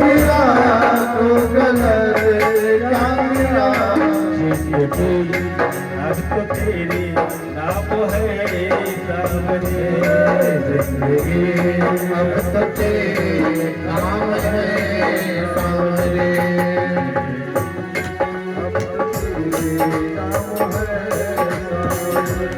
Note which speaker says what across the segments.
Speaker 1: मिला तो गलत क्या मिला,
Speaker 2: अब तो तेरी नाम है सावरे,
Speaker 1: जिंदगी अब तो तेरे नाम है सांवरे, अब तो तेरे नाम है सांवरे।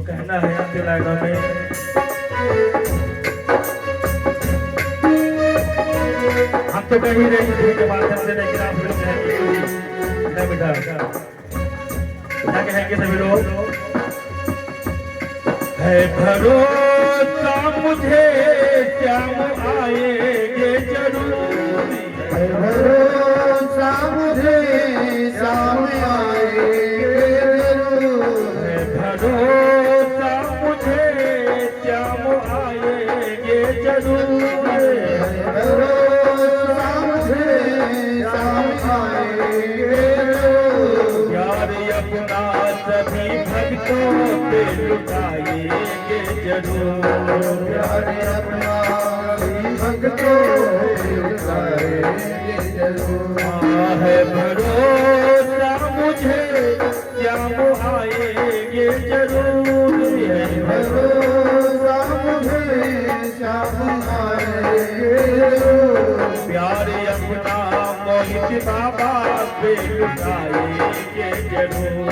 Speaker 2: कहना है आपके लाइनों में, हम तो कह ही रहे थे के माध्यम से, लेकिन आप लोग कहेंगे नहीं बेटा, क्या कहेंगे सभी लोग? है भरोसा मुझे श्याम आएंगे जरूर,
Speaker 1: है भरोसा मुझे शाम आएंगे जरूर,
Speaker 2: है भरोसा मुझे श्याम आएंगे जरूर,
Speaker 1: है भरोसा मुझे शाम आएंगे जरूर,
Speaker 2: प्यार अपना सभी भक्तों पे लुटाएंगे जरूर,
Speaker 1: प्यार अपना भक्तों पे लुटाएंगे जरूर,
Speaker 2: है भरोसा मुझे श्याम आएंगे जरूर, है
Speaker 1: भरोसा मुझे शाम आएंगे जरूर,
Speaker 2: प्यार अपना मोहित बाबा पे लुटाएंगे जरूर,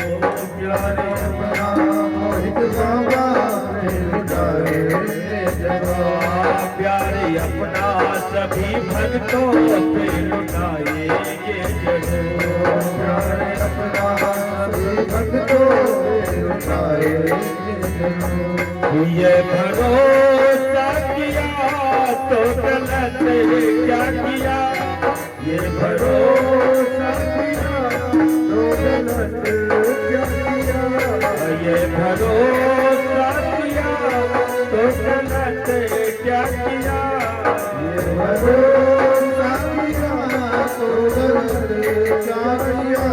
Speaker 1: प्यार अपना मोहित बाबा पे लुटाएंगे जरूर,
Speaker 2: प्यार अपना सभी भक्तों पे लुटाएंगे जरूर,
Speaker 1: प्यार अपना सभी भक्तों पे लुटाएंगे जरूर,
Speaker 2: ये भरोसा किया तो गलत क्या किया, ये भरोसा
Speaker 1: किया तो गलत क्या किया,
Speaker 2: ये भरोसा किया तो गलत क्या किया,
Speaker 1: ये भरोसा किया तो गलत क्या किया,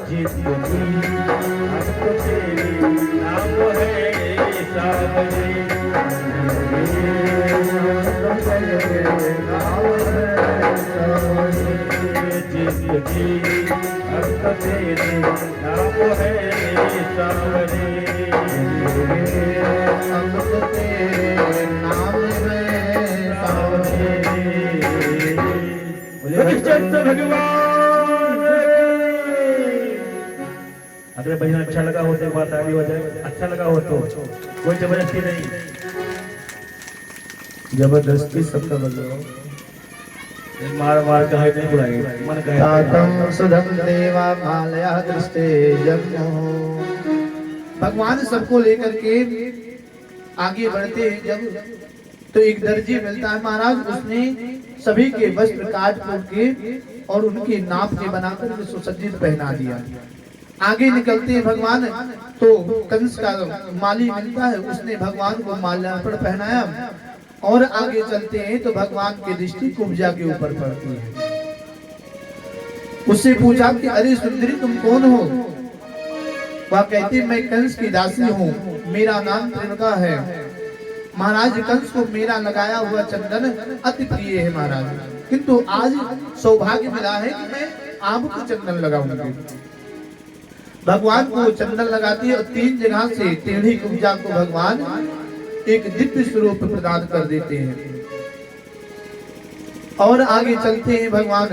Speaker 2: जिंदगी अब तो तेरी नाम है सावरे, जिंदगी अब तो तेरे नाम है सावरे,
Speaker 1: अब तो तेरे नाम है सांवरे,
Speaker 2: हरिश्चंद्र भगवान। अगर भैया अच्छा लगा हो तो बात आगे हो जाए, अच्छा लगा हो तो कोई जबरदस्ती नहीं, जबरदस्ती सबका बदलो, मार मार कहे नहीं बुलाएंगे, मन कहे
Speaker 1: तातम सुधम देवा मालया दृष्टे जन्मो। भगवान सबको लेकर के आगे बढ़ते हैं जब, तो एक दर्जी मिलता है महाराज, उसने सभी के वस्त्र काट के और उनके नाप के बनाकर के सुसज्जित पहना दिया। आगे निकलते हैं भगवान, तो कंस का माली मिलता है, उसने भगवान को माल्यार्पण पहनाया और आगे चलते हैं तो भगवान की दृष्टि कुब्जा के ऊपर पड़ती है। उससे पूछा कि अरे सुंदरी तुम कौन हो? वह कहती मैं कंस की दासी हूँ, मेरा नाम त्रिनका है। महाराज कंस को मेरा लगाया हुआ चंदन अति प्रिय है महाराज, किंतु आज सौभाग्य मिला है कि मैं आपको चंदन लगाऊंगी। भगवान को चंदन लगाती है और 3 जगह से टेढ़ी कुब्जा को भगवान एक दिव्य स्वरूप प्रदान कर देते हैं। और आगे चलते हैं भगवान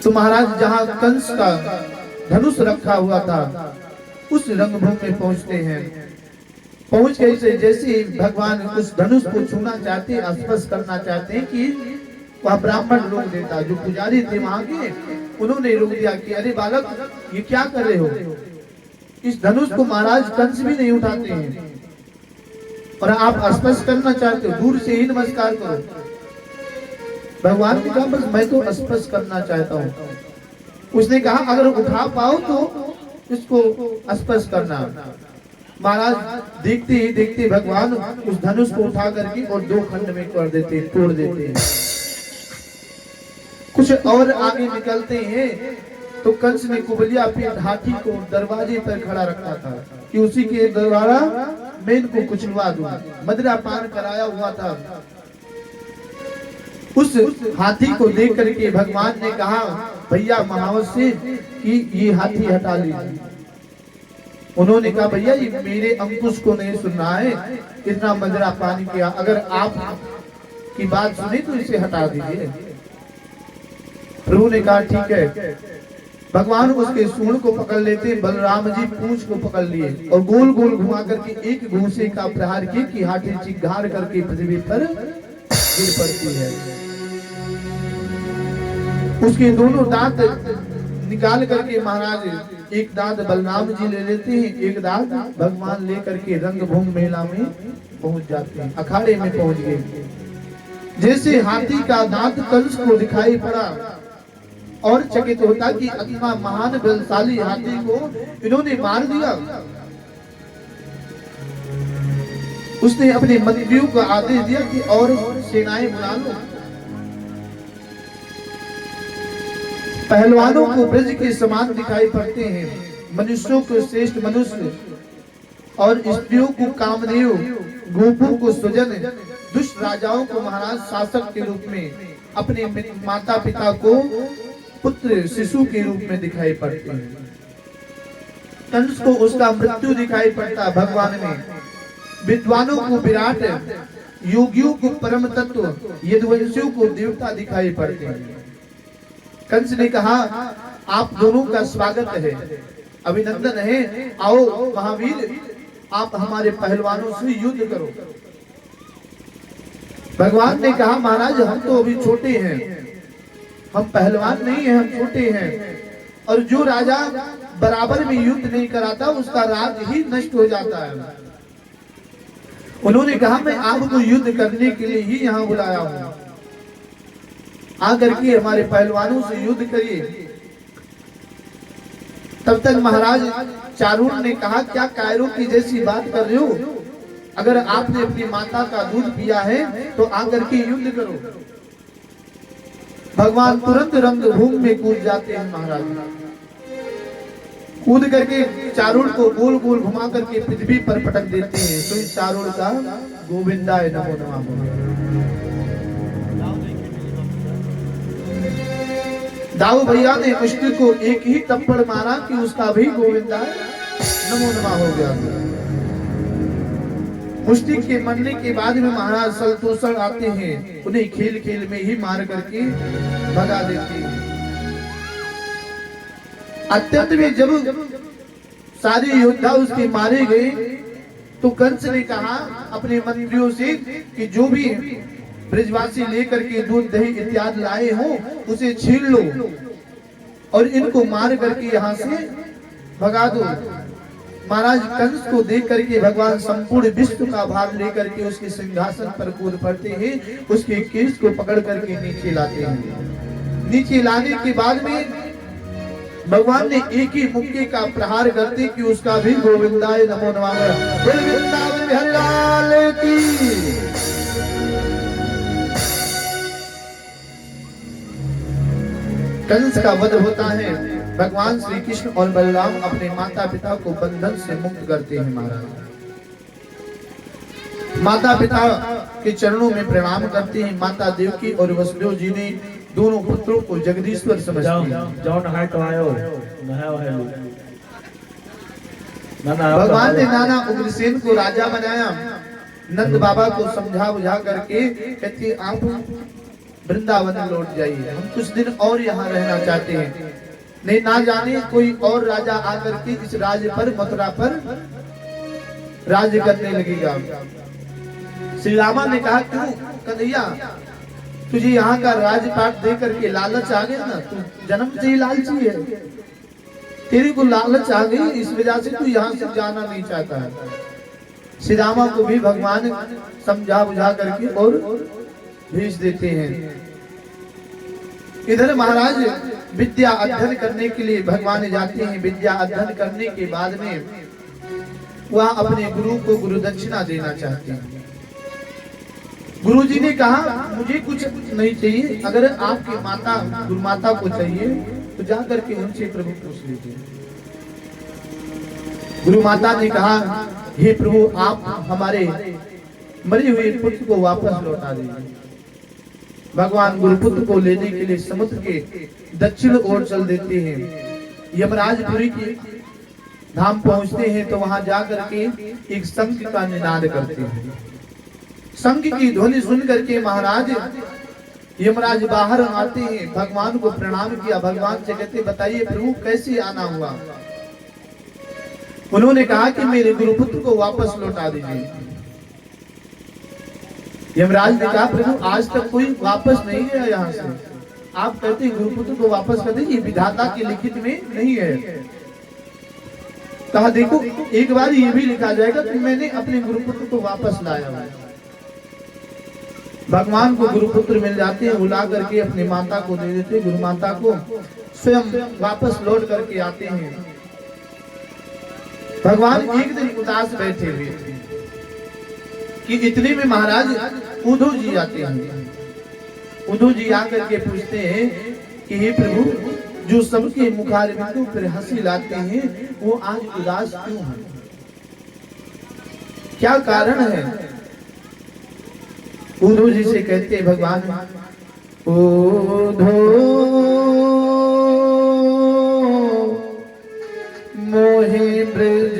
Speaker 1: तो महाराज जहां कंस का धनुष रखा हुआ था उस रंगभूमि में पहुंचते हैं। पहुंच गए जैसे भगवान उस धनुष को छूना चाहते हैं, स्पर्श करना चाहते हैं कि वह ब्राह्मण रोक देता। जो पुजारी थे वहां के उन्होंने रोक दिया कि अरे बालक ये क्या कर रहे हो? इस धनुष को महाराज कंस भी नहीं उठाते हैं और आप स्पर्श करना चाहते हो, दूर से ही नमस्कार करो। भगवान ने कहा बस मैं तो स्पर्श करना चाहता हूँ। उसने कहा अगर उठा पाओ तो इसको स्पर्श करना। महाराज देखते ही देखते भगवान उस धनुष को उठा करके और 2 खंड में कर देते, तोड़ देते हैं। कुछ और आगे निकलते हैं तो कंस ने कुबलिया पीठ हाथी को दरवाजे पर खड़ा रखा था कि उसी के द्वारा मैं इनको कुचलवा दूं। मदिरा पान कराया हुआ था। उस हाथी को देख करके भगवान ने कहा भैया महावत से कि ये हाथी हटा लीजिए। उन्होंने कहा भैया ये मेरे अंकुश को नहीं सुनना है, इतना मदिरा पान किया, अगर आप की बात सुने तो इसे हटा दीजिए। प्रभु ने कहा ठीक है। भगवान उसके सूंड को पकड़ लेते, बलराम जी पूंछ को पकड़ लिए और गोल गोल घुमा करके एक घूंसे का प्रहार किए कि हाथी चिघाड़ करके पृथ्वी पर गिर पड़ती है। उसके दोनों दांत निकाल करके महाराज एक दांत बलराम जी ले लेते हैं, एक दांत भगवान लेकर के रंगभूमि मेला में पहुंच जाते हैं। अखाड़े में पहुंच गए। जैसे हाथी का दांत कंस को दिखाई पड़ा और चकित होता कि इतना महान बलशाली हाथी को इन्होंने मार दिया। उसने अपने मंत्रियों को आदेश दिया कि और सेनाएं बुला लो। पहलवानों को ब्रज के समान दिखाई पड़ते हैं, मनुष्यों को श्रेष्ठ मनुष्य और स्त्रियों को कामदेव, गोपों को सुजन, दुष्ट राजाओं को महाराज शासक के रूप में, अपने माता पिता को पुत्र शिशु के रूप में दिखाई पड़ते हैं। कंस को उसका मृत्यु दिखाई पड़ता भगवान में। विद्वानों को विराट, योगियों को परम तत्व, यदुवंशियों को देवता दिखाई पड़ते हैं। कंस ने कहा आप दोनों का स्वागत है, अभिनंदन है, आओ महावीर आप हमारे पहलवानों से युद्ध करो। भगवान ने कहा महाराज हम तो अभी छोटे हैं, हम पहलवान नहीं हैं, हम छोटे हैं, और जो राजा बराबर में युद्ध नहीं कराता उसका राज ही नष्ट हो जाता है। उन्होंने कहा मैं आपको युद्ध करने के लिए ही यहाँ बुलाया हूँ, आकर के हमारे पहलवानों से युद्ध करिए। तब तक महाराज चारुण ने कहा क्या कायरों की जैसी बात कर रहे हो? अगर आपने अपनी माता का दूध पिया है तो आकर के युद्ध करो। भगवान तुरंत रंगभूमि में कूद जाते हैं। महाराज कूद करके चारुण को गोल गोल घुमा करके पृथ्वी पर पटक देते हैं। तो इस चारुण का गोविंदाय नमो नमः। दाऊ भैया ने मुश्किल को एक ही थप्पड़ मारा कि उसका भी गोविंदा नमो नमः हो गया। मुश्किल के मरने के बाद में महाराज सलतोषण आते हैं, उन्हें खेल खेल में ही मार करके भगा देते हैं। अत्यंत में जब सारे योद्धा उसके मारे गए तो कंस ने कहा अपने मंत्रियों से कि जो भी ब्रजवासी लेकर के दूध दही इत्यादि लाए हो उसे छीन लो और इनको मार करके यहाँ से भगा दो। महाराज कंस को देख करके भगवान संपूर्ण विश्व का भार लेकर के उसके सिंहासन पर कूद पड़ते हैं, उसके केश को पकड़ करके नीचे लाते हैं। नीचे लाने के बाद में भगवान ने एक ही मुक्के का प्रहार करते कि उसका भी गोविंदाय नमो नमः। बोल वृंदावन बिहारी लाल की। कंस का वध होता है, भगवान श्री कृष्ण और बलराम अपने माता पिता को बंधन से मुक्त करते हैं। महाराज माता पिता के चरणों में प्रणाम करते हैं। माता देवकी और वसुदेव जी ने दोनों पुत्रों को जगदीश्वर समझते हैं।
Speaker 2: जाओ नहाए तो आयो, नहाओ है
Speaker 1: भगवान ने नाना उग्रसेन को राजा बनाया। नंद बाबा को समझा बुझा करके कहते आप वृंदावन लौट जाइए, हम कुछ दिन और यहाँ रहना चाहते हैं। नहीं ना जाने कोई और राजा आकर के इस राज्य पर मथुरा पर राज्य करने लगेगा। श्री रामा ने कहा क्यों कन्हैया, तुझे यहाँ का राजपाट दे करके लालच आ गया ना, तू जन्म से ही लालची है, तेरे को लालच आ गई, इस वजह से तू यहाँ से जाना नहीं चाहता है। श्री रामा को भी भगवान समझा बुझा करके और भेज देते हैं। इधर महाराज विद्या अध्ययन करने के लिए भगवान जाते हैं। विद्या अध्ययन करने के बाद में वह अपने गुरु को गुरु दक्षिणा देना चाहते हैं। गुरु जी ने कहा मुझे कुछ नहीं चाहिए, अगर आपके माता गुरु माता को चाहिए तो जाकर के उनसे प्रभु पूछ लीजिए। गुरु माता ने कहा हे प्रभु आप हमारे मरे हुए पुत्र को वापस लौटा दीजिए। भगवान गुरुपुत्र को लेने के लिए समुद्र के दक्षिण ओर चल देते हैं। यमराजपुरी की धाम पहुंचते हैं तो वहां जाकर के एक शंख का निनाद करते हैं। शंख की ध्वनि सुन करके महाराज यमराज बाहर आते हैं। भगवान को प्रणाम किया। भगवान से कहते बताइए प्रभु कैसे आना हुआ। उन्होंने कहा कि मेरे गुरुपुत्र को वापस लौटा दीजिए। यमराज ने कहा प्रभु आज तक कोई वापस नहीं गया यहाँ से, आप कहते हैं गुरुपुत्र को वापस कर दीजिए, विधाता के लिखित में नहीं है। कहा देखो एक बार ये भी लिखा जाएगा कि मैंने अपने गुरुपुत्र को वापस लाया है। भगवान को गुरुपुत्र मिल जाते हैं, बुला करके अपनी माता को दे देते। गुरु माता को स्वयं वापस लौट करके आते हैं। भगवान एक दिन उदास बैठे हुए थे कि इतने में महाराज उद्धव जी आते हैं। उद्धव जी आकर के पूछते हैं कि हे प्रभु जो सबके मुखारबिंदों पर हंसी लाते हैं वो आज उदास क्यों है, क्या कारण है। उद्धव जी से कहते हैं भगवान उद्धव मोहि ब्रज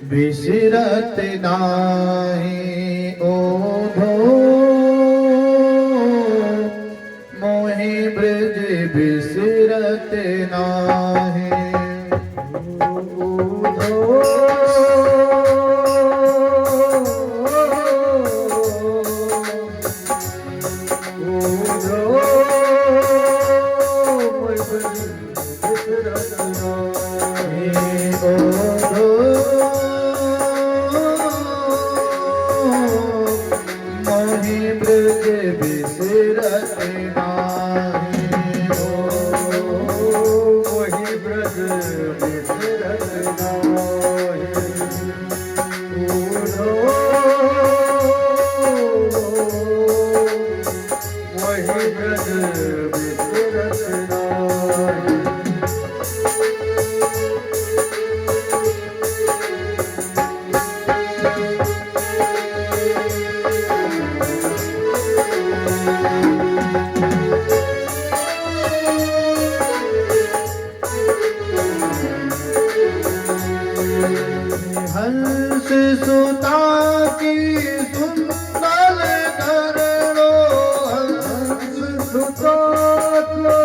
Speaker 1: बिसरत नाहि, ओधो मोहि ब्रज बिसरत नाहि। ओधो हंस सुता की सुंदर करणो, हंस सुता को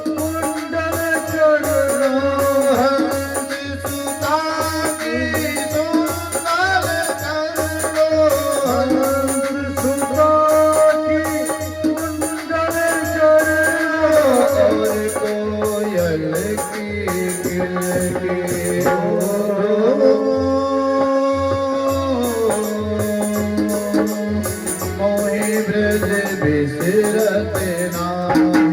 Speaker 1: कुंडल चरणो, हंस सुता की सुंदर करणो, हंस सुता की कुंडल चरणो, और कोयल की गिल की बिसरत नाहि।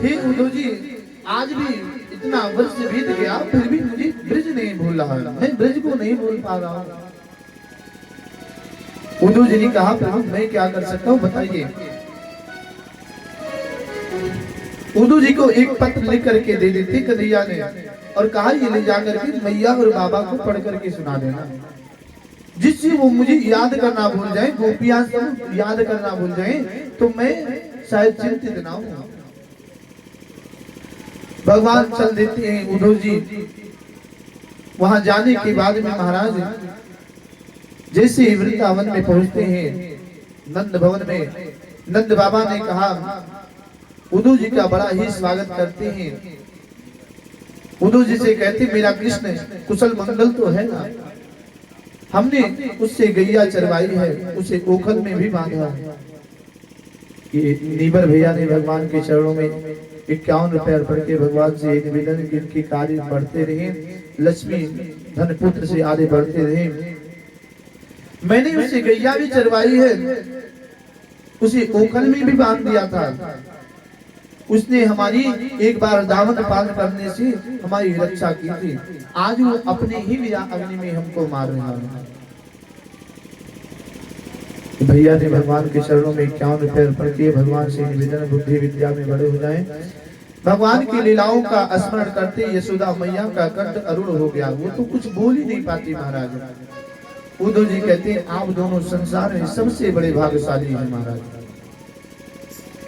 Speaker 1: हे उद्धव जी, आज भी इतना वर्ष बीत गया फिर भी मुझे ब्रज नहीं भूल रहा, मैं ब्रज को नहीं भूल पा रहा हूँ। उद्धव जी ने कहा प्रभु मैं क्या कर सकता हूँ बताइए। उद्धव जी को एक पत्र लिख करके दे देते कन्हैया ने और कहा ये ले जाकर के मैया और बाबा को पढ़ करके सुना देना, जिससे वो मुझे याद करना भूल जाए, गोपियां सब याद करना भूल जाए तो मैं शायद चिंतित ना हूं। भगवान चल देते हैं उद्धव जी। वहां जाने के बाद में महाराज जैसे ही वृंदावन में पहुंचते हैं, नंद भवन में नंद बाबा ने कहा उद्धव जी का बड़ा ही स्वागत करते हैं। उद्धव जी से कहते मेरा कृष्ण कुशल मंगल तो है ना, हमने उससे गैया चरवाई है, उसे ओखल में भी बांधा है। ये नीबर भैया ने भगवान के चरणों में 51 रुपए अर्पण के भगवान से एक निवेदन की इनके कार्य बढ़ते रहे, लक्ष्मी धन पुत्र से आगे बढ़ते रहे। मैंने उसे गैया भी चरवाई है, उसे ओखल में भी बांध दिया था। उसने हमारी एक बार दामन पालन करने से हमारी रक्षा की थी, आज वो अपने ही विरह अग्नि में हमको मार रहा है। भैया ने भगवान के चरणों में 51 रुपए अर्पण किए, भगवान से निवेदन बुद्धि विद्या में बड़े हो जाएं। भगवान की लीलाओं का स्मरण करते यशोदा मैया का कंठ अरुण हो गया, वो तो कुछ बोल ही नहीं पाती महाराज। उद्धव जी कहते हैं आप दोनों संसार में सबसे बड़े भाग्यशाली हैं महाराज।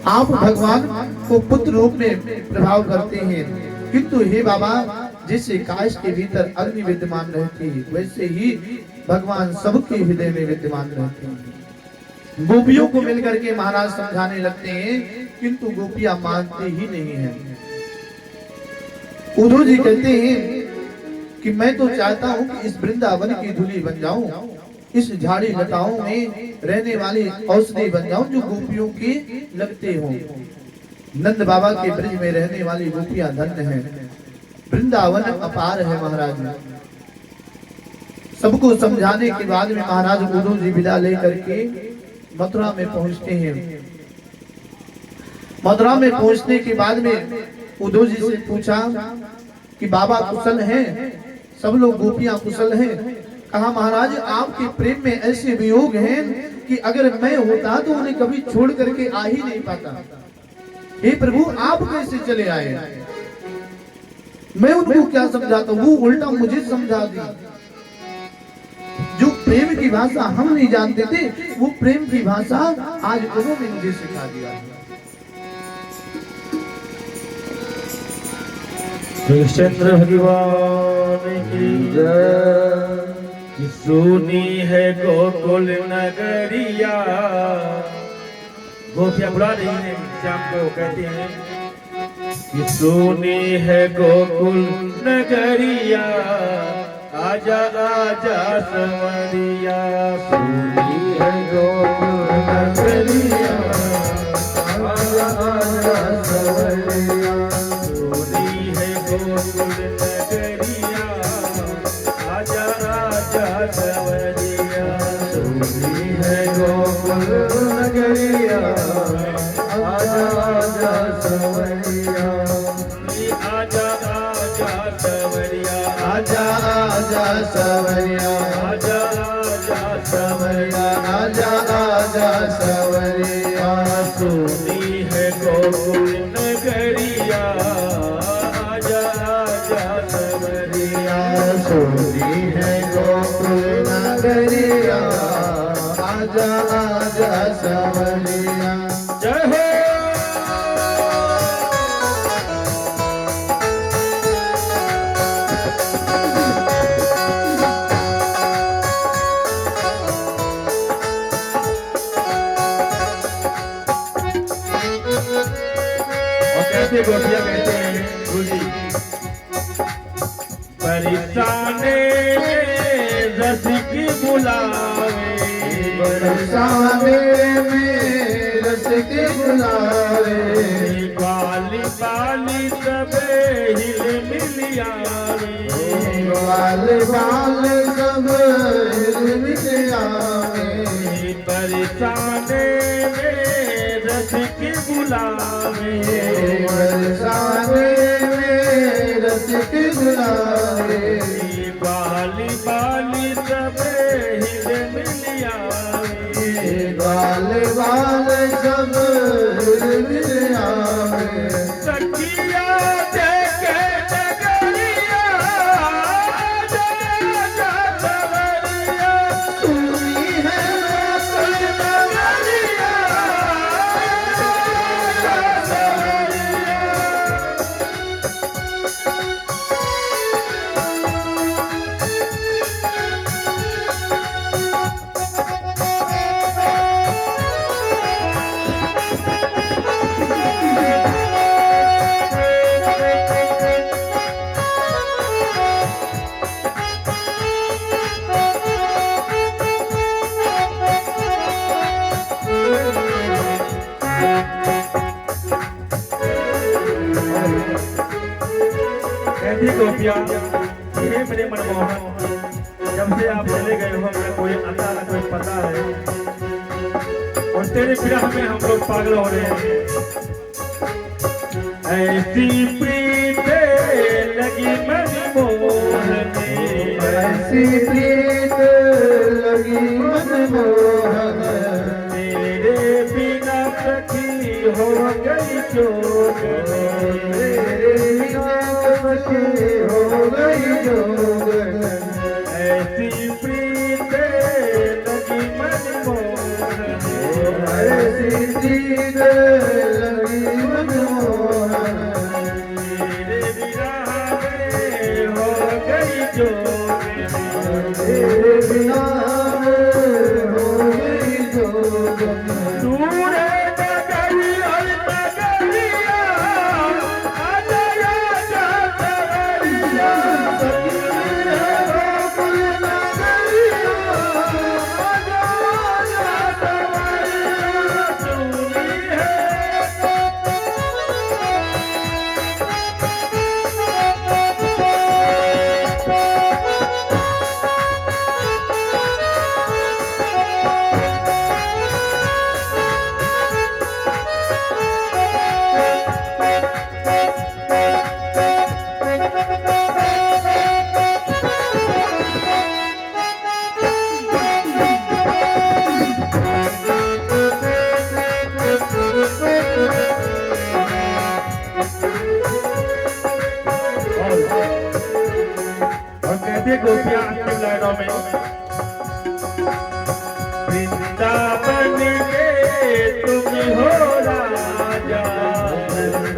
Speaker 1: आप भगवान को पुत्र रूप में प्रभाव करते हैं, किंतु हे बाबा जैसे काश के भीतर अग्नि विद्यमान रहती है वैसे ही भगवान सबके हृदय में विद्यमान रहते हैं। गोपियों को मिलकर के महाराज समझाने लगते हैं, किंतु गोपियां मानती ही नहीं है। उद्धव जी कहते हैं कि मैं तो चाहता हूं कि इस वृंदावन की धूली बन जाऊं, इस झाड़ी लताओं में रहने वाली औषधि बन जाऊं जो गोपियों के लगते हों। नंद बाबा के ब्रज में रहने वाली गोपियां धन्य हैं, वृंदावन अपार है महाराज। सबको समझाने के बाद में महाराज उद्धव जी विदा लेकर के मथुरा में पहुंचते हैं। मथुरा में पहुंचने के बाद में उद्धव जी से पूछा कि बाबा कुशल हैं? सब लोग गोपियां कुशल हैं। कहा महाराज आपके प्रेम में ऐसे वियोग हैं कि अगर मैं होता तो उन्हें कभी छोड़ करके आ ही नहीं पाता। हे प्रभु आप कैसे चले आए? मैं उनको क्या समझाता हूँ, वो उल्टा मुझे समझा दी। जो प्रेम की भाषा हम नहीं जानते थे, वो प्रेम की भाषा आज उन्होंने मुझे सिखा दिया।
Speaker 2: कृष्ण भगवान की जय। कि सुनी है गोकुल नगरिया। गोपियां बुला रही है श्याम को, कहते हैं कि सुनी है गोकुल नगरिया, आजा आजा संवरिया। सुनी है गोकुल नगरिया, आजा आजा संवरिया। सुनी है गोकुल नगरिया, आजा आजा संवरिया। सुनी है गोकुल नगरिया, आजा आजा संवरिया। आजा आजा संवरिया,
Speaker 1: आजा आजा सवरिया,
Speaker 2: आजा आजा
Speaker 1: सवरिया, आजा आजा सवरिया।
Speaker 2: सुनी है गोकुल नगरिया, आजा आजा संवरिया।
Speaker 1: सुनी है गोकुल नगरिया, आजा आजा सवरिया।
Speaker 2: जय हो। कैसे गोपियां कहते हैं गुरुजी, परिसाने रसिक बुलावे,
Speaker 1: बरसाने में रस के बुलावे।
Speaker 2: बाली बाली सबे हिल मिलियावे।
Speaker 1: बाल बाल सब हिल आवे।
Speaker 2: परिसाने में रसिक बुलावे।
Speaker 1: बरसाने में रस के बुलावे।
Speaker 2: बाली बाली सबे हिल मिलियावे।
Speaker 1: बाल बाल सब हिल आवे।
Speaker 2: सखिया देखे नगरिया, आजा आजा संवरिया।
Speaker 1: सुनी है गोकुल
Speaker 2: नगरिया, आजा आजा संवरिया। कहती गोपियां, हे मेरे मनमोहन, जब से आप चले गए हो हमें कोई अता न कोई पता है, और तेरे विरह में हम लोग पागल हो रहे हैं। ऐसी प्रीत लगी मनमोहनी,
Speaker 1: ऐसी प्रीत लगी मनमोहन।
Speaker 2: तेरे बिना सखी हो गई जोगनी।
Speaker 1: हो गई जोगन।
Speaker 2: ऐसी प्रीत लगी मनमोहनी,
Speaker 1: ऐसी प्रीत लगी मनमोहन।
Speaker 2: तेरे विरह में हो गई जोगनी।
Speaker 1: तेरे बिना हो गई जोगन।
Speaker 2: दूर नगरी और नगरिया, आजा आजा संवरिया।
Speaker 1: गोकुल नगरिया,
Speaker 2: आजा आजा संवरिया। सुनी है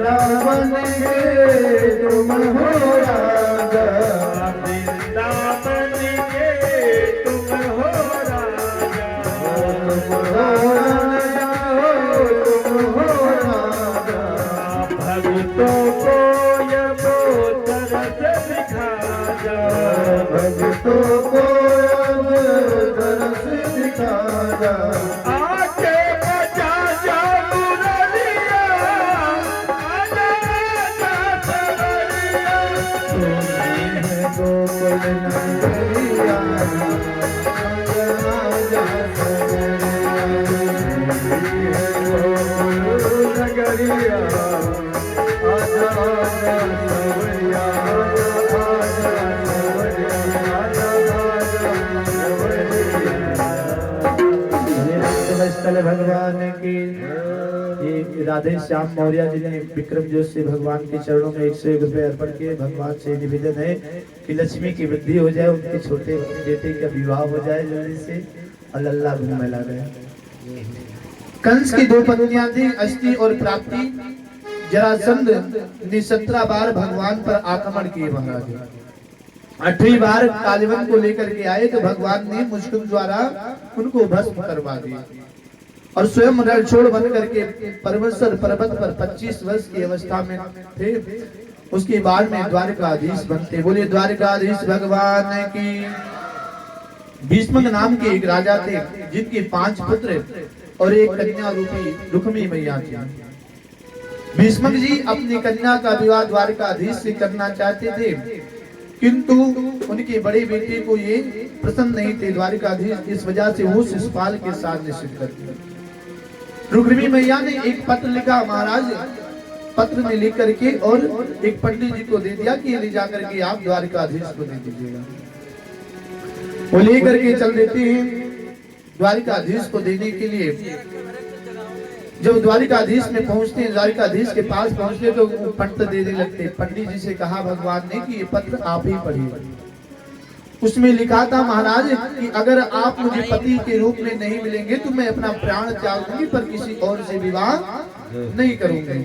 Speaker 1: वृंदावन के तुम हो राजा,
Speaker 2: वृंदावन के तुम हो राजा,
Speaker 1: तुम हो राजा।
Speaker 2: भक्तों को ये वो तरस दिखा जा,
Speaker 1: भक्तों को दरस दिखा जा,
Speaker 2: आके बजा जा मुरलिया, आजा आजा सवरिया,
Speaker 1: तुम्हें है गोकुल नगरिया, आजा आजा सवरिया, तुम्हें है गोकुल नगरिया, आजा आजा सवरिया, आजा आजा सवरिया, आजा आजा सवरिया। स्थल भगवान की ये राधे श्याम मौर्य जी ने विक्रम जोशी भगवान के चरणों में 101 रुपए अर्पण किए। भगवान से निवेदन है कि लक्ष्मी की वृद्धि हो जाए, उनके छोटे बेटे का विवाह हो जाए जल्दी से और लल्ला घूमे लगे। कंस की 2 पत्नियां थी, अष्टि और प्राप्ति। जरासंध ने 17 बार भगवान पर आक्रमण किए महाराज। 8वीं बार कालिवन को लेकर के आए तो भगवान ने मुश्किल द्वारा उनको भस्म करवा दिया और स्वयं रणछोड़ बन करके परमेश्वर पर्वत पर 25 वर्ष की अवस्था में थे। उसके बाद में द्वारकाधीश बनते। बोले द्वारकाधीश भगवान की। भीष्मक नाम के एक राजा थे जिनके 5 पुत्र और एक कन्या रूपी रुक्मी मैया थी। भीष्मक जी अपनी कन्या का विवाह द्वारकाधीश से करना चाहते थे, किंतु उनके बड़े बेटे को ये पसंद नहीं थे द्वारकाधीश, इस वजह से वो शिशुपाल के साथ निश्चित कर दिया। रुक्मिणी मैया ने एक पत्र लिखा महाराज, पत्र में लिख करके और एक पंडित जी को दे दिया कि ले जाकर के आप द्वारकाधीश को दे दीजिएगा। वो लेकर के चल देते हैं द्वारकाधीश को देने के लिए। जब द्वारकाधीश में पहुंचते हैं, द्वारकाधीश के पास पहुंचते तो पंडित देने लगते। पंडित जी से कहा भगवान ने कि ये पत्र आप ही पढ़िए। उसमें लिखा था महाराज कि अगर आप मुझे पति के रूप में नहीं मिलेंगे तो मैं अपना प्राण त्याग दूंगी, पर किसी और से विवाह नहीं करूंगी।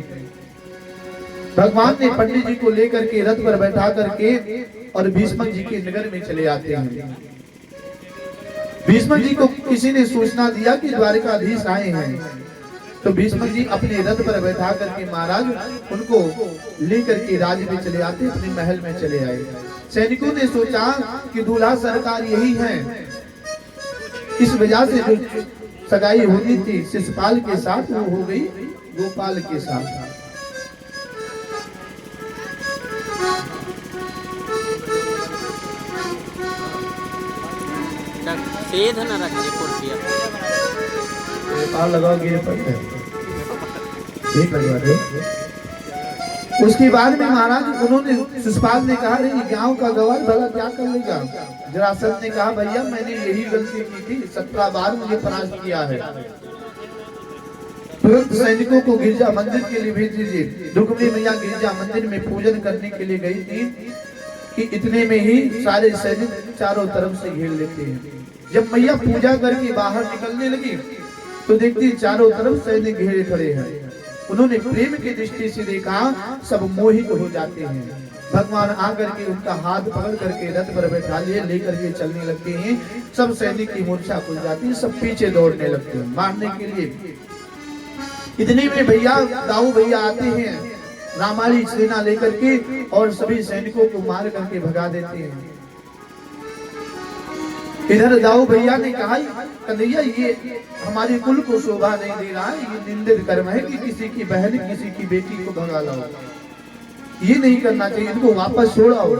Speaker 1: भगवान ने पंडित जी को लेकर के रथ पर बैठा करके और भीष्मक जी के नगर में चले आते हैं। भीष्मक जी को किसी ने सूचना दिया कि द्वारकाधीश आए हैं, तो भीष्मक जी अपने रथ पर बैठा करके महाराज उनको लेकर के राज्य में चले आते, अपने महल में चले आए। सैनिकों ने सोचा कि दूल्हा सरकार यही है, इस वजह से जो सगाई होनी थी शिशुपाल के साथ वो हो गई गोपाल के साथ। लगाओ गिरे पड़ते ठीक लगवा दो। उसके बाद में महाराज उन्होंने शिशुपाल ने कहा गांव का गवाह भला क्या कर लेगा। जरासंध ने कहा भैया मैंने यही गलती की थी, 17 बार मुझे परास्त किया है। तुरंत सैनिकों को गिरजा मंदिर के लिए भेज दीजिए। रुक्मिणी मैया गिरजा मंदिर में पूजन करने के लिए गई थी कि इतने में ही सारे सैनिक चारों तरफ से घेर लेते हैं। जब मैया पूजा करके बाहर निकलने लगी तो देखती चारों तरफ सैनिक घेरे खड़े हैं। उन्होंने प्रेम की दृष्टि से देखा, सब मोहित हो जाते हैं। भगवान आकर के उनका हाथ पकड़ करके रथ पर बैठा लिए लेकर के चलने लगते हैं। सब सैनिक की मूर्छा खुल जाती है, सब पीछे दौड़ने लगते हैं मारने के लिए। इतने में भैया दाऊ भैया आते हैं रामाली सेना लेकर के और सभी सैनिकों को मार करके भगा देते हैं। इधर दाऊ भैया ने कहा कन्हैया ये हमारे कुल को शोभा नहीं दे रहा है, ये निंदित कर्म है कि किसी की बहन किसी की बेटी को भगा लाओ, ये नहीं करना चाहिए, इनको वापस छोड़ाओ।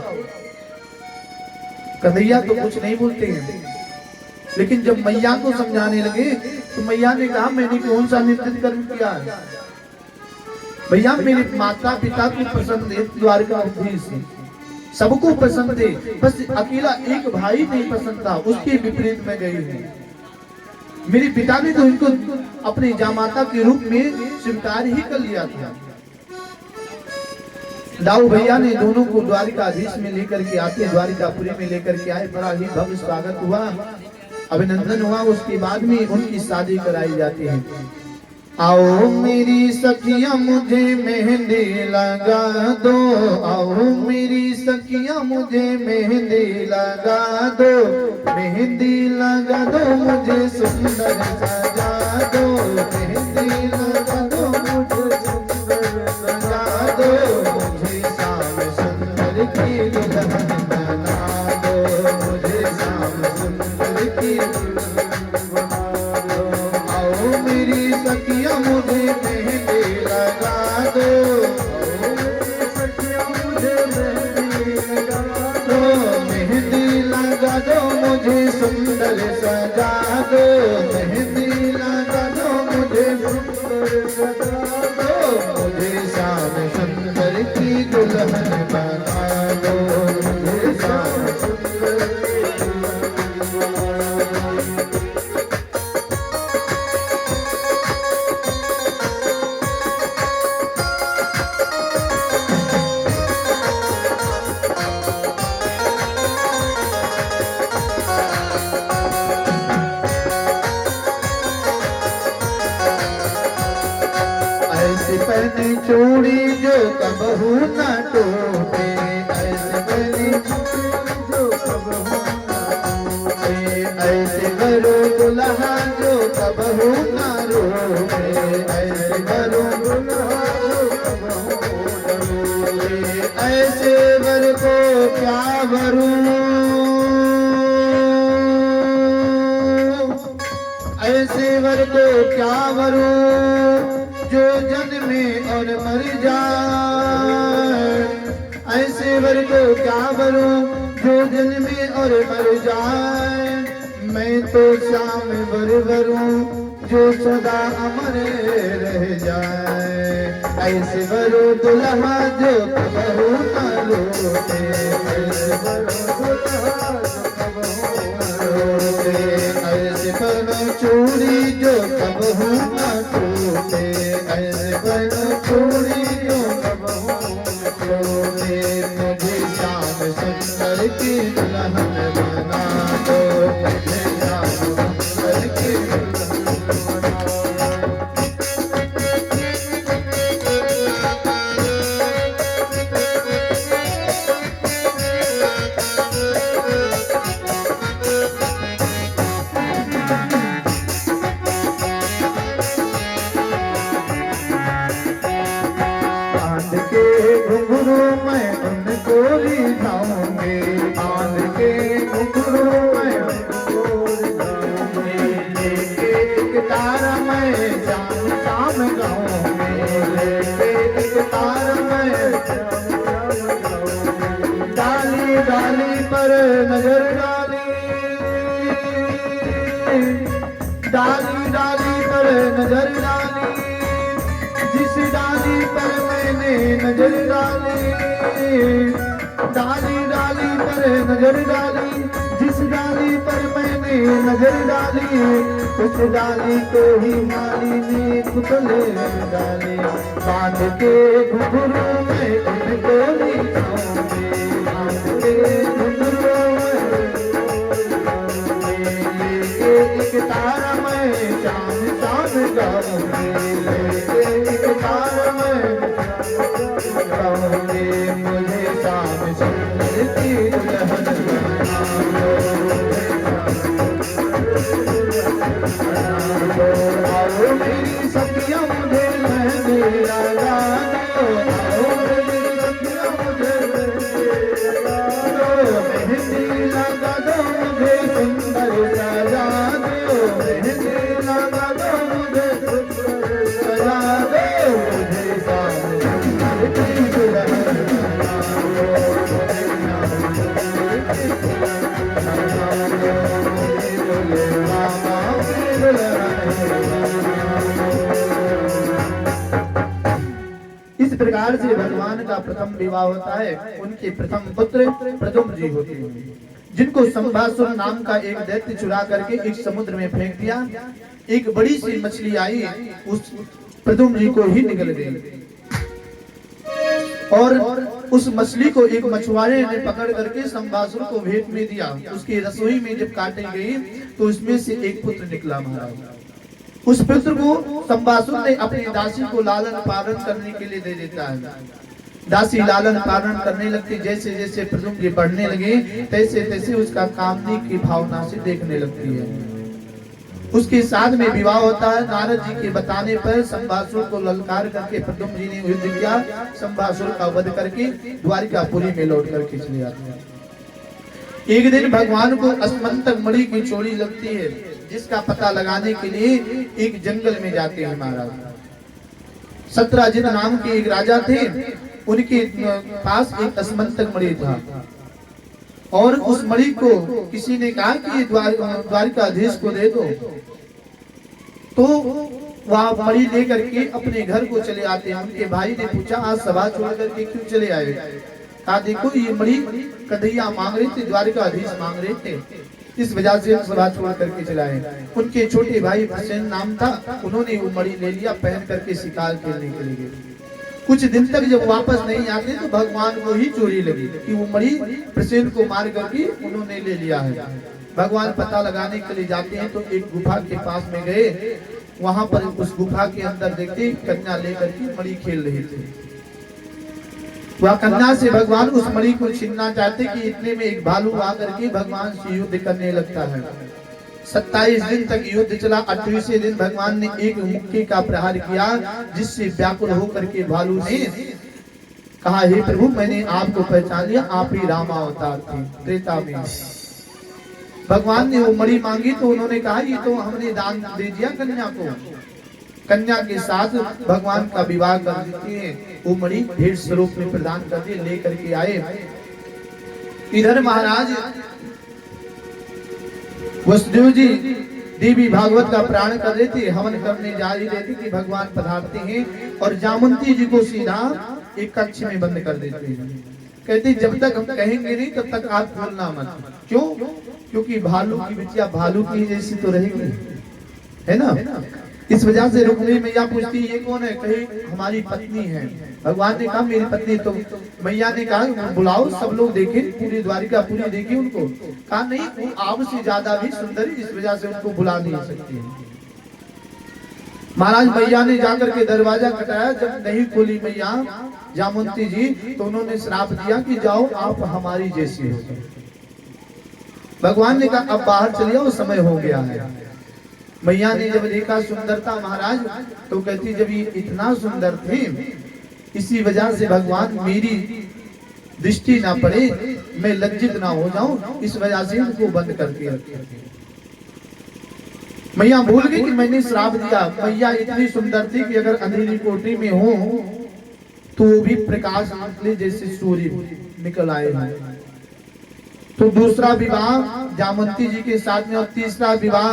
Speaker 1: कन्हैया तो कुछ नहीं बोलते हैं, लेकिन जब मैया को समझाने लगे तो मैया ने कहा मैंने कौन सा निंदित कर्म किया है भैया, मेरे माता पिता को पसंद है द्वारकाधीश, सबको पसंद है, बस अकेला एक भाई नहीं पसंद था, उसके विपरीत में गई है। मेरे पिता ने तो इनको अपने जामाता के रूप में स्वीकार ही कर लिया था। दाऊ भैया ने दोनों को द्वारकाधीश में लेकर के आते द्वारिकापुरी में लेकर के आए। बड़ा ही भव्य स्वागत हुआ, अभिनंदन हुआ। उसके बाद में उनकी शादी कराई जाती है। आओ मेरी सखियां मुझे मेहंदी लगा दो, आओ मेरी सखियां मुझे मेहंदी लगा दो, मेहंदी लगा दो मुझे सुंदर सजा दो, मेहंदी लगा दो मुझे सुंदर सजा दो, मुझे श्याम सुंदर की दुल्हन बना दो, मुझे श्याम सुंदर की दुल्हन बना दो। आओ मेरी सखियां मुझे मेहंदी लगा दो, सखियां मुझे मेहंदी लगा दो, मेहंदी लगा दो मुझे सुंदर सजा दो, मेहंदी लगा दो मुझे सुंदर सजा दो, मुझे श्याम सुंदर की दुल्हन बना दो, मुझे श्याम सुंदर की दुल्हन बना दो। ऐसे पहने चूड़ी जो कबहू न टूटे, ऐसे पहने चूड़ी जो कबहू न टूटे, ऐसे करो दुल्हा जो कबहू न रोटे, ऐसे करो दुल्हा जो कबहू न रोटे, ऐसे वर को क्या वरूं, ऐसे वर को क्या वरूं जो जन्मे और मर जाए, ऐसे वर को क्या वरूं जो जन्मे और मर जाए, मैं तो श्याम वर वरूं जो सदा अमर रह जाए, ऐसे वरो दुल्हा जो कबहू न लौटे, ऐसे वरो दुल्हा जो कबहू न लौटे, ऐसे पहनो चूड़ी जो कबहू न टूटे, ऐसे पहनो चूड़ी जो कबहू न टूटे, मुझे श्याम सुंदर की दुल्हन बना दो, मुझे श्याम सुंदर की दुल्हन बना दो। बांध के घुंघरू मैं उनको रिझाऊंगी, बांध के घुंघरू मैं उनको रिझाऊंगी, लेके एक तारा मैं शाम शाम गाऊंगी, लेके एक तारा मैं शाम शाम गाऊंगी, डाली डाली पर नजर डाली, डाली डाली पर नजर डाली, जिस डाली पर मैंने नजर डाली, डाली डाली पर नजर डाली, जिस डाली पर मैंने नजर डाली, उस डाली को ही माली ने पुतले डाली, बांध के घुंघरू में उनको रिझाऊंगी, बांध के घुंघरू में लेके एक तारा मैं शाम शाम गाऊंगी, लेके एक तारा मैं गाऊंगी, मुझे श्याम सुंदर की दुल्हन बना दो, आओ मेरी सखियां मुझे मेहंदी लगा दो, आओ मेरी सखियां मुझे मेहंदी लगा दो, मेहंदी लगा दो मुझे सुंदर सजा दो, मेहंदी लगा दो मुझे सुंदर सजा दो, मुझे श्याम सुंदर की दुल्हन बना दो, मुझे श्याम सुंदर की दुल्हन बना दो, मुझे बोले मामा की दुल्हन बना दो। इस प्रकार से भगवान का प्रथम विवाह होता है, उनके प्रथम पुत्र प्रद्युम्न जी होते हैं, जिनको संभासुर नाम का एक दैत्य चुरा करके एक समुद्र में फेंक दिया। एक बड़ी सी मछली आई, उस प्रद्युम्न जी को ही निगल गई और उस मछली को एक मछुआरे ने पकड़ करके संभासुर को भेंट में दिया। उसकी रसोई में जब काटी गई तो उसमें से एक पुत्र निकला महाराज। उस पुत्र को संबासुर ने अपनी दासी को लालन पालन करने के लिए दे देता है। दासी लालन पालन करने लगती, जैसे जैसे प्रद्युम्न जी बढ़ने लगे तैसे तैसे उसका कामनी की भावना से देखने लगती है। उसके साथ में विवाह होता है। नारद जी के बताने पर संबासुर को ललकार करके प्रद्युम्न जी ने युद्ध किया। संबासुर का वध करके द्वारिकापुरी में लौट करके चले आते हैं। एक दिन भगवान को अस्मंतक मणि की चोरी लगती है, जिसका पता लगाने के लिए एक जंगल में जाते हैं महाराज। सत्राजित नाम के एक राजा थे, उनके पास एक अस्मंतक मणि था और उस मणि को किसी ने कहा कि ये द्वारिकाधीश को दे दो। तो वह मणि लेकर के अपने घर को चले आते हैं। उनके भाई ने पूछा, आज सभा छोड़ करके क्यों चले आए? कहा, देखो ये मणि कन्हैया मांग रहे थे, द्वारिकाधीश मांग रहे थे, इस वजह से हम सभा छोड़ करके चलाए। उनके छोटे भाई प्रसेन नाम था, उन्होंने वो मणि ले लिया, पहन करके शिकार खेलने के लिए गए। कुछ दिन तक जब वापस नहीं आते तो भगवान को ही चोरी लगी कि वो मणि प्रसेन को मार करके उन्होंने ले लिया है। भगवान पता लगाने के लिए जाते हैं तो एक गुफा के पास में गए। वहां पर उस गुफा के अंदर देखते कन्या लेकर के मणि खेल रहे थे। वह कन्या से भगवान उस मणि को छीनना चाहते कि इतने में एक भालू आकर के भगवान से युद्ध करने लगता है। 27 दिन तक युद्ध चला। 28वें दिन भगवान ने एक मुक्के का प्रहार किया, जिससे व्याकुल होकर के भालू ने कहा, हे प्रभु, मैंने आपको पहचान लिया, आप ही राम अवतार थे त्रेता में। भगवान ने वो मणि मांगी तो उन्होंने कहा, ये तो हमने दान दे दिया कन्या को। कन्या के साथ भगवान का विवाह कर देते हैं। वो मणि भेंट स्वरूप में प्रदान कर दिए, लेकर के आए। इधर महाराज वसुदेव जी देवी भागवत का प्राण कर रहे थे, हवन करने जा रही रहती कि भगवान पधारते हैं और जामवंती जी को सीधा एक कक्ष में बंद कर देते हैं। कहते जब तक हम कहेंगे नहीं तब तक आप बोलना मत। क्यों? क्योंकि भालू की बिटिया भालू की जैसी तो रहेगी, है ना। इस वजह से रुक्मिणी मैया पूछती, ये कौन है? कहे हमारी पत्नी है। भगवान ने कहा, मेरी पत्नी। तो मैया ने कहा, बुलाओ, सब लोग देखे, पूरी द्वारिका पूरी देखे उनको। कहा, नहीं, वो आपसे ज्यादा भी सुंदर, इस वजह से उनको बुला नहीं सकती। महाराज मैया ने जाकर के दरवाजा खटकाया। जब नहीं खोली मैया जामवंती जी, तो उन्होंने श्राप दिया कि जाओ, आप हमारी जैसी हो। भगवान ने कहा, अब बाहर चलिए, वो समय हो गया है। मैया ने जब देखा सुंदरता महाराज, तो कहती, जब ये इतना suंदर थे, इसी वजह से भगवान मेरी दृष्टि ना पड़े, मैं लज्जित ना हो जाऊं, इस वजह से उनको बंद करके रखे। मैया भूल गई कि मैंने श्राप दिया। मैया इतनी सुंदर थी कि अगर अंधेरी कोठरी में हो तो वो भी प्रकाश निकले जैसे सूर्य निकल आए हैं। तो दूसरा विवाह जामवंती जी के साथ में, और तीसरा विवाह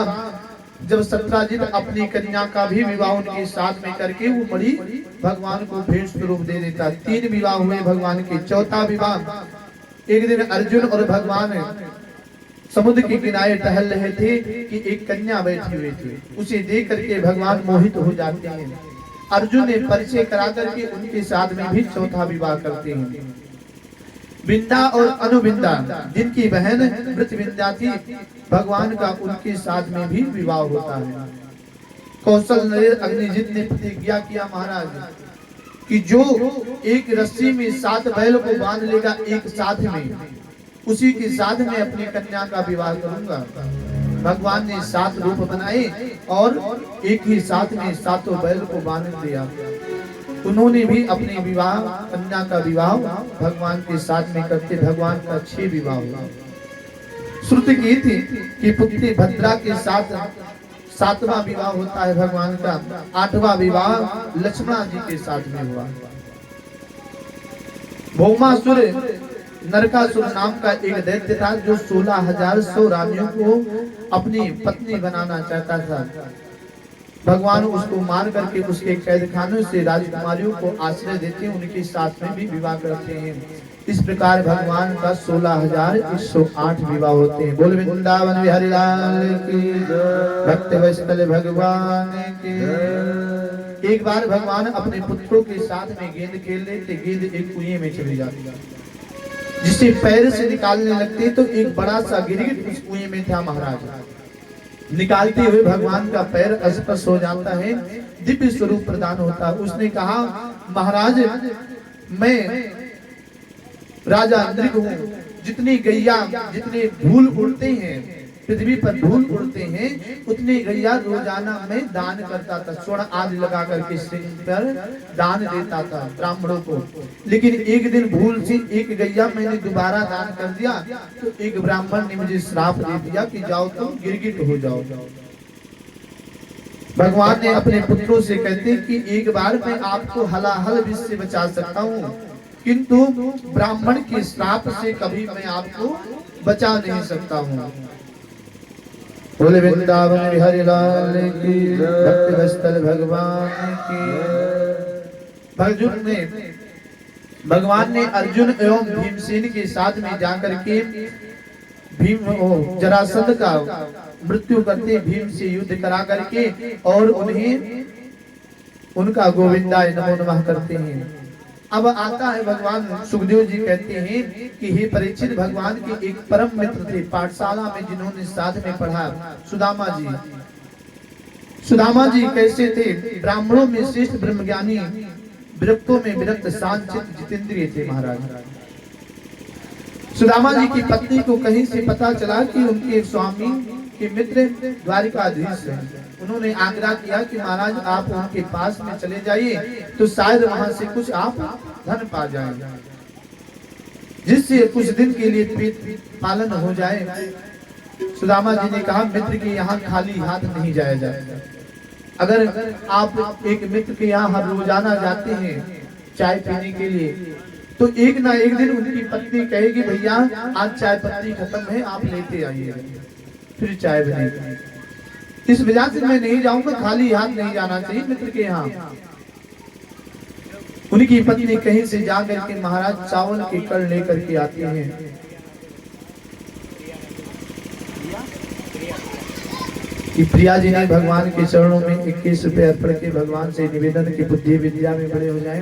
Speaker 1: जब सत्राजित अपनी कन्या का भी विवाह उनके साथ में करके वो मणि भगवान को भेंट स्वरूप दे देता। 3 विवाह हुए भगवान के। चौथा विवाह, एक दिन अर्जुन और भगवान समुद्र के किनारे टहल रहे थे कि एक कन्या बैठी हुई थी। उसे देख करके भगवान मोहित हो जाते हैं। अर्जुन ने परिचय करा करके उनके साथ में भी चौथा विवाह करते हैं। विंदा और अनुविंदा, जिनकी बहन मृतविंदा थी, भगवान का उनके साथ में भी विवाह होता है। कौशल नरेश अग्निजित ने प्रतिज्ञा किया महाराज कि जो एक रस्सी में 7 बैल को बांध लेगा एक साथ में, उसी के साथ में अपनी कन्या का विवाह करूंगा। भगवान ने 7 रूप बनाए और एक ही साथ में 7 बैल को बांध दिया। उन्होंने भी अपने विवाह, कन्या का विवाह भगवान के साथ में करते भगवान का 6 विवाह हुआ। श्रुति की थी कि पुत्री भद्रा के साथ 7वां विवाह होता है भगवान का। 8वां विवाह लक्ष्मण जी के साथ में हुआ। भौमासुर नरकासुर नाम का एक दैत्य था जो 16,100 रानियों को अपनी पत्नी बनाना चाहता था। भगवान उसको मार करके उसके कैद खानों से राजकुमारियों को आश्रय देते हैं, उनके साथ में भी विवाह करते हैं। इस प्रकार भगवान का 16,108 विवाह होते हैं। बोल वृंदावन बिहारी लाल की, भक्त वैष्णव भगवान की। एक बार भगवान अपने पुत्रों के साथ में गेंद खेल रहे थे। गेंद एक कुएं में चली जाती, जिसे पैर से निकालने लगते तो एक बड़ा सा गिरगिट उस कुएं में था महाराज। निकालते हुए भगवान का पैर स्पर्श हो जाता है, दिव्य स्वरूप प्रदान होता है। उसने कहा महाराज मैं राजा इंद्रिक हूँ, जितनी गैया जितने धूल उड़ते हैं पृथ्वी पर धूल उड़ते हैं उतनी गैया रोजाना मैं दान करता था, स्वर्ण आदि लगा करके सिर पर दान देता था ब्राह्मणों को। लेकिन एक दिन भूल से एक गैया मैंने दोबारा दान कर दिया तो एक ब्राह्मण ने मुझे श्राप दे दिया कि जाओ तुम गिरगिट हो जाओ। भगवान ने अपने पुत्रों से कहते कि एक बार मैं आपको हलाहल विष से बचा सकता हूँ, किंतु ब्राह्मण के श्राप से कभी मैं आपको बचा नहीं सकता हूँ। बोले वृंदावन बिहारी लाल की, भक्ति वत्सल भगवान की। भगवान ने अर्जुन एवं भीमसेन के साथ में जाकर के जरासंध का मृत्यु करते भीम से युद्ध करा करके और उन्हें उनका गोविंदाय नमो नमः करते हैं। अब आता है भगवान सुखदेव जी कहते हैं कि हे परीक्षित, भगवान के एक परम मित्र थे पाठशाला में जिन्होंने साथ में पढ़ा, सुदामा जी। सुदामा जी कैसे थे? ब्राह्मणों में श्रेष्ठ ब्रह्मज्ञानी, विरक्तों में विरक्त, शांत चित्त जितेंद्रिय थे महाराज। सुदामा जी की पत्नी को कहीं से पता चला कि उनके स्वामी के मित्र द्वारिकाधीश हैं। उन्होंने आग्रह किया कि महाराज आप उनके पास में चले जाइए तो शायद वहां से कुछ आप धन पा जाएं, जिससे कुछ दिन के लिए पेट पालन हो जाए। सुदामा जी ने कहा मित्र के यहाँ खाली हाथ नहीं जाया जाएगा। अगर आप एक मित्र के यहाँ हर रोजाना जाते हैं चाय पीने के लिए तो एक ना एक दिन उनकी पत्नी कहेगी भैया आज चाय पत्ती खत्म है, आप लेते आइए, फिर चाय बनेगी। इस वजह से मैं नहीं जाऊंगा, खाली हाथ नहीं जाना चाहिए मित्र के यहाँ। उनकी पत्नी कहीं से जाकर के महाराज चावल के कड़ लेकर के आती हैं। कि प्रिया जी ने भगवान के चरणों में 21 रुपए अर्पण के भगवान से निवेदन की बुद्धि विद्या में बड़े हो जाएं।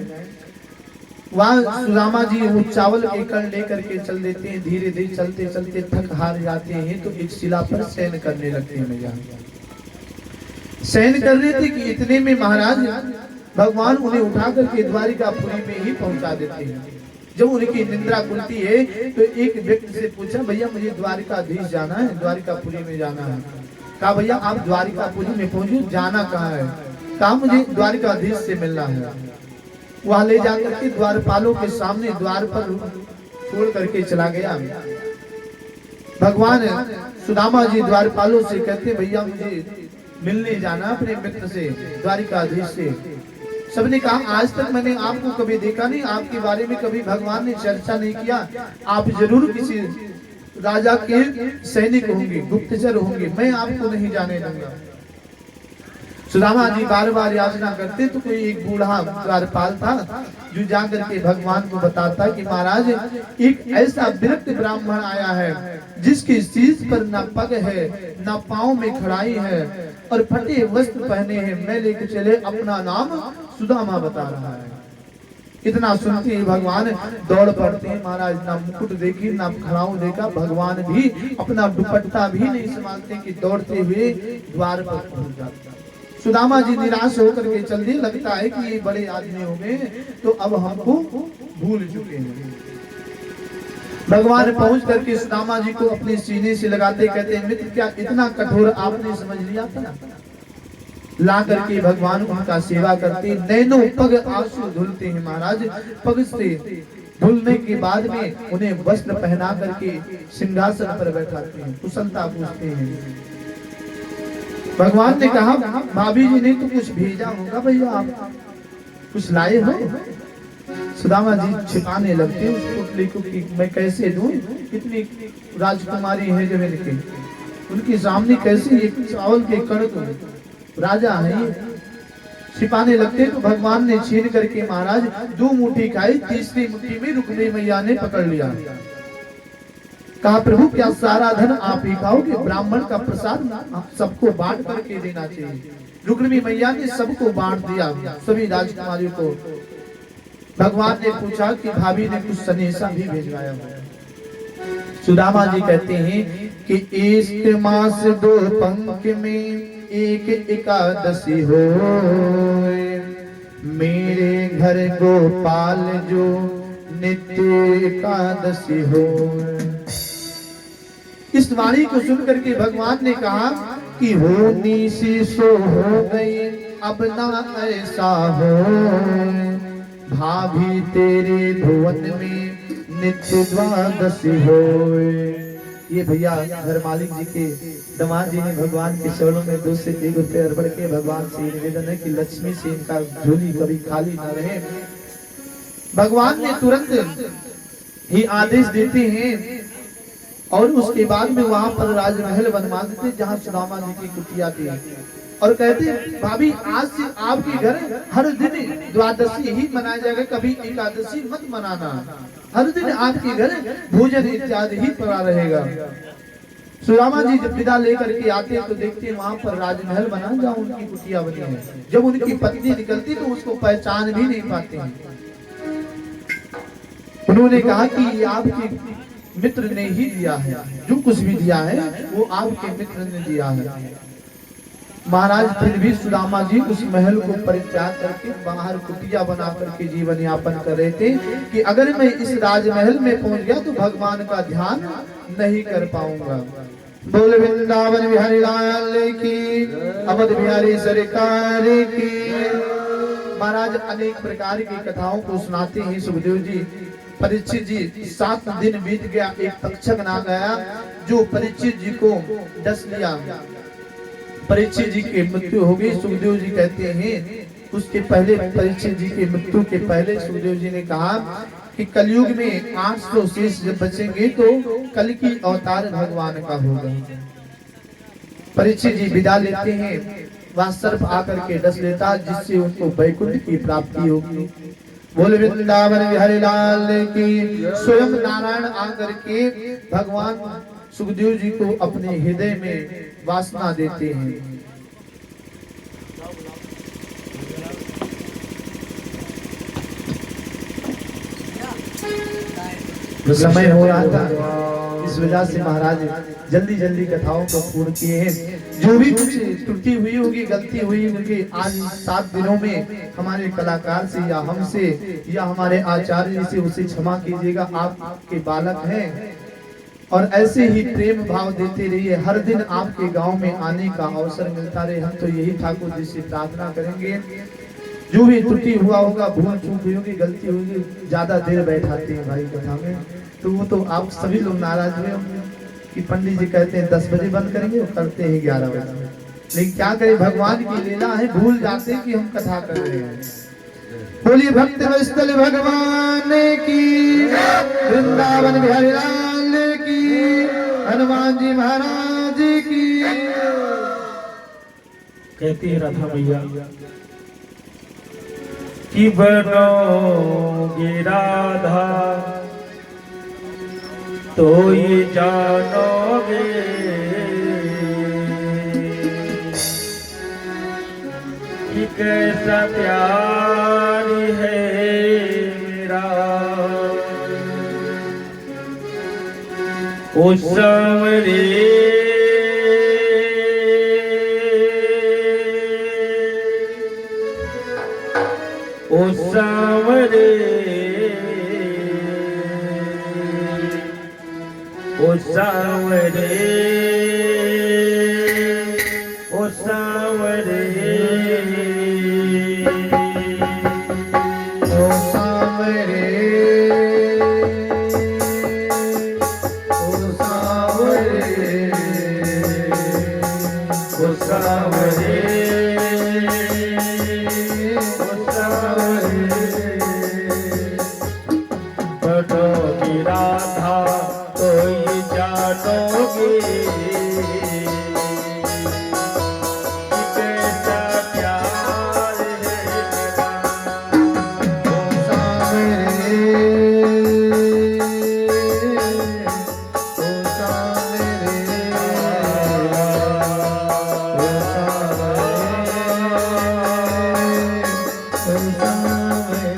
Speaker 1: वहाँ सुदामा जी वो चावल के कड़ लेकर के चल देते हैं। धीरे धीरे चलते चलते थक हार जाते हैं तो एक शिला पर शयन करने लगते हैं। मैया शयन कर रहे थे कि इतने में महाराज भगवान उन्हें उठा करके द्वारिकापुरी में ही पहुंचा देते हैं। जब उनकी निंद्रा खुलती है तो एक व्यक्ति से पूछा भैया मुझे द्वारिकाधीश जाना है, द्वारिकापुरी में जाना है। कहा भैया आप द्वारिकापुरी में पहुंचे, जाना कहाँ है? कहा मुझे द्वारिकाधीश से मिलना है। वहां ले जाकर के द्वारपालों के सामने द्वार पर छोड़ करके चला गया। भगवान सुदामा जी द्वारपालों से कहते भैया मुझे मिलने जाना अपने मित्र से, द्वारिकाधीश से। सबने कहा आज तक मैंने आपको कभी देखा नहीं, आपके बारे में कभी भगवान ने चर्चा नहीं किया। आप जरूर किसी राजा के सैनिक होंगे, गुप्तचर होंगे, मैं आपको नहीं जाने दूंगा। सुदामा जी बार बार याचना करते तो कोई एक बूढ़ा द्वारपाल था जो जाकर के भगवान को बताता कि महाराज एक ऐसा विरक्त ब्राह्मण आया है जिसके शीश पर न पग है न पाँव में खड़ाई है और फटे वस्त्र पहने हैं। मैं लेके चले, अपना नाम सुदामा बता रहा है। इतना सुनते ही भगवान दौड़ पड़ते हैं। महाराज ना मुकुट देखी ना खड़ाऊ देखा, भगवान भी अपना दुपट्टा भी नहीं संभालते कि दौड़ते हुए द्वार पर पहुंच जाते। सुदामा जी निराश होकर के चल दिए। लगता है कि ये बड़े आदमी हो गए तो अब हमको भूल चुके हैं। भगवान पहुंच करके सुदामा जी को अपने सीने से लगाते कहते हैं मित्र क्या इतना कठोर आपने समझ लिया था? ला करके भगवान उनका सेवा करते, नैनो पग आंसू धुलते हैं। महाराज पग से धुलने के बाद में उन्हें वस्त्र पहना करके सिंहासन पर बैठाते हैं, कुशलता पूछते हैं। भगवान ने कहा भाभी जी ने तो कुछ भेजा होगा, भैया आप कुछ लाए हो? सुदामा जी छिपाने लगते उस पुतली को कि मैं कैसे दूं, कितनी राजकुमारी है जो इनके, उनके सामने कैसे ये चावल के कण को, राजा है ये। छिपाने लगते तो भगवान ने छीन करके महाराज 2 मुट्ठी खाई, तीसरी मुट्ठी में रुक्मिणी मैया ने पकड़ लिया। कहा प्रभु क्या सारा धन आप ही खाओगे? ब्राह्मण का प्रसाद सबको बांट करके देना चाहिए। रुक्मिणी मैया ने सबको बांट दिया, सभी राजकुमारियों को। भगवान ने पूछा कि भाभी ने कुछ सनेसा भी भेजवाया। सुदामा जी कहते हैं कि इस मास दो पंख में एक एकादशी हो, मेरे घर गोपाल जो नित्य एकादशी हो। इस वाणी को सुनकर के भगवान ने कहा कि होनी सी सो हो गई, अब ना ऐसा हो, भाभी तेरे भुवन में नित्य द्वादशी हो। ये भैया घर मालिक जी के दामाद जी ने भगवान के चरणों में 2 से 3 रुपए अर्पण के भगवान से निवेदन है कि लक्ष्मी से इनका झोली कभी खाली ना रहे। भगवान ने तुरंत ही आदेश देते हैं और उसके बाद में वहां पर राजमहल बनवा देते जहां सुदामा जी की कुटिया थी और कहते भाभी आज से आपके घर हर दिन द्वादशी ही मनाया जाएगा, कभी एकादशी मत मनाना, हर दिन आपके घर भोजन इत्यादि ही पड़ा रहेगा। सुदामा जी जब विदा लेकर के आते हैं तो देखते हैं वहां पर राजमहल बना जहाँ उनकी कुटिया बनी है। जब उनकी पत्नी निकलती तो उसको पहचान भी नहीं पाते हैं। उन्होंने कहा कि ये आपके मित्र ने ही दिया है, जो कुछ भी दिया है वो आपके मित्र ने दिया है। महाराज फिर भी सुदामा जी उस महल को परित्याग करके बाहर कुटिया बना करके जीवन यापन कर रहे थे कि अगर मैं इस राजमहल में पहुंच गया तो भगवान का ध्यान नहीं कर पाऊंगा। बोल वृंदावन बिहारी लाल की, अवध बिहारी सरकार की। महाराज अनेक प्रकार की कथाओं को सुनाते हैं सुखदेव जी। परीक्षित जी 7 दिन बीत गया, एक तक्षक ना गया जो परीक्षित जी को डस लिया। परीक्षित जी की मृत्यु हो गई। सुखदेव जी कहते हैं उसके पहले, परीक्षित जी की मृत्यु के पहले सुखदेव जी ने कहा कि कलयुग में 800 शेष जब बचेंगे तो कल की अवतार भगवान का होगा। परीक्षित जी विदा लेते हैं, वह सर्प आकर के डस लेता जिससे उनको वैकुंठ की प्राप्ति होगी। बोल वृंदावन बिहारी लाल की। स्वयं नारायण आकर के भगवान सुखदेव जी को अपने हृदय में वासना देते हैं। समय हो रहा था, इस वजह से महाराज जल्दी जल्दी कथाओं को पूर्ण किए हैं। जो भी कुछ त्रुटि हुई होगी, गलती हुई होगी, आज 7 दिनों में हमारे कलाकार से या हमसे या हमारे आचार्य से उसे क्षमा कीजिएगा। आप आपके बालक हैं और ऐसे ही प्रेम भाव देते रहिए। हर दिन आपके गांव में आने का अवसर मिलता रहे, हम तो यही ठाकुर जी से प्रार्थना करेंगे। जो भी त्रुटि हुआ होगा, भूल चूक हुई होगी, गलती होगी, ज्यादा देर बैठाते हैं भाई कथा में, तो वो तो आप सभी लोग नाराज हुए होंगे कि पंडित जी कहते हैं 10 बजे बंद करेंगे और करते हैं 11 बजे। लेकिन क्या करें, भगवान की लीला है, भूल जाते हैं कि हम कथा कर रहे हैं। बोलिए भक्त वत्सल भगवान की, वृंदावन बिहारी लाल की, हनुमान जी महाराज की।
Speaker 2: कहती है राधा मैया कि बनोगे राधा तो ये जानोगे कि कैसा प्यार है मेरा। ओ सावरे ओ सावरे ओ सावरे ओ सावरे
Speaker 1: ओ सावरे ओ सावरे
Speaker 2: ओ सावरे बनोगी राधा तो ये जानोगे कि कैसा प्यार है मेरा।
Speaker 1: ओ सावरे ओ सावरे ओ सावरे।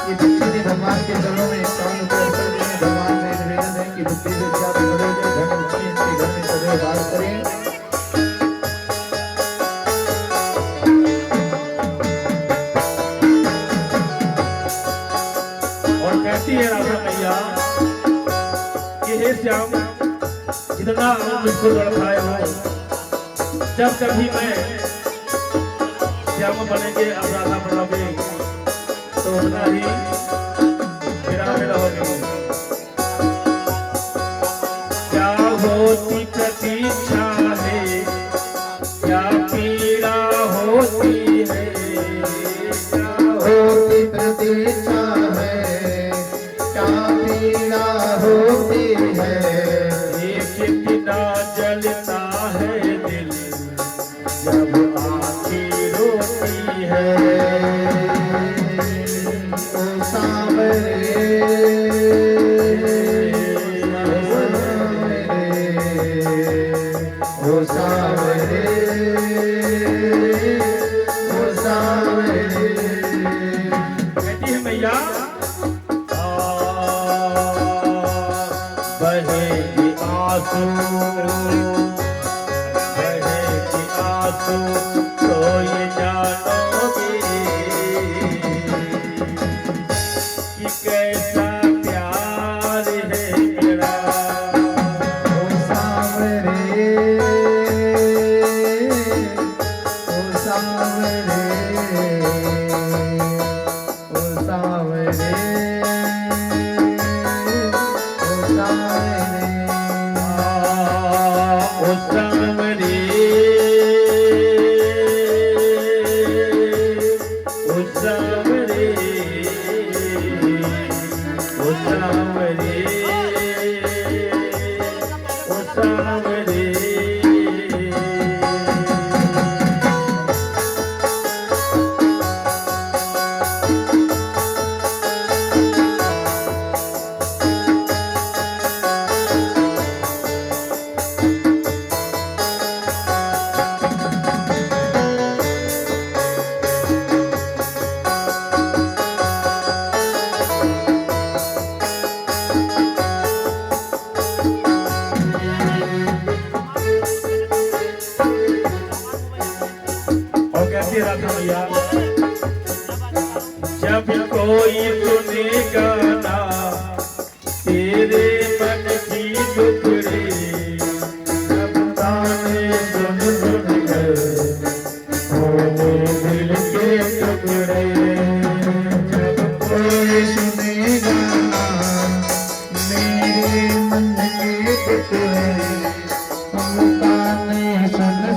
Speaker 1: ये भक्ति भगवान के चरणों में कान ऊपर कर दें। भगवान से निवेदन है कि बुद्धि विद्या
Speaker 2: कहती है राधा मैया कि हे श्याम, जितना मुझको लड़खाए हो, जब कभी मैं श्याम बनेंगे अब राधा बनोगे तो उतना ही विराम में रहोगे। क्या होती प्रतीक्षा है, क्या पीड़ा होती है, क्या
Speaker 1: होती प्रतीक्षा है, क्या पीड़ा होती है।
Speaker 2: कितना जलता है दिल जब आँखें रोती है।
Speaker 1: ओ सांवरे, ओ सांवरे, ओ सांवरे।
Speaker 2: कहती है मैया, बहेगी आंसू, बहेगी आंसू, तो ये जानोगे कि कैसा प्यार है मेरा।
Speaker 1: ओ सांवरे, ओ सांवरे, ओ सांवरे, ओ सांवरे।
Speaker 2: ओ सांवरे, ओ सांवरे, ओ सांवरे, ओ सांवरे। और कहती है राधा मैया, जब कोई सुनेगा